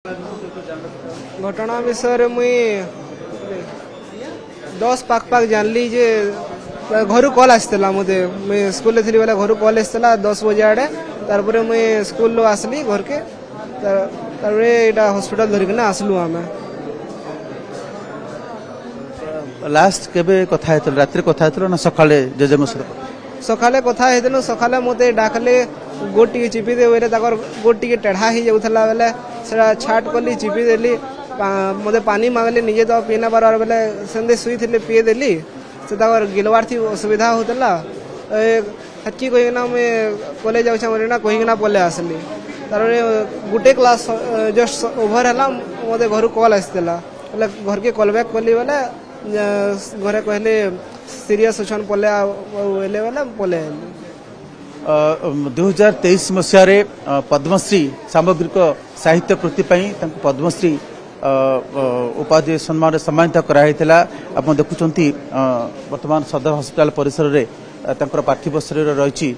घटना विषय मुई 10 पाक पाक जानली जे घर कॉल आसला मते मुई स्कूल थी बेला घर कॉल आसला 10 बजे आड़े तारपरे मुई स्कूल आसली घर के तारपरे एटा हॉस्पिटल धरिकना आसलु आमे लास्ट केबे कथा हेतल रात्रि कथा हेतल ना सकाळे जेजेम सकाळे कथा हेतनु सकाळे मते डाकले गोटी चिपी दे वेरे ताकर गोटी टेढ़ा ही जाउथला बेले सेरा छाट कली चिपी देली मते पानी मांगली निजे तो पीना बार बेले संदे सुई थिले पी देली से ताकर गिलवार थी असुविधा होतला हच्ची कहिना मैं कॉलेज जाउछ मरेना कहिना पले आसली तार गुटे क्लास जस्ट ओवर हला मते घर कॉल आसतला बोले घर के कॉल बैक कली बेले घरे कहले सीरियस अछन पले एले बेले पले 2023 मसीह पद्मश्री सामग्रिक साहित्य प्रति पद्मश्री उपाधि सम्मान सम्मानित कराइला आप देखुं वर्तमान सदर हॉस्पिटल परिसर में पार्थिव शरीर रही।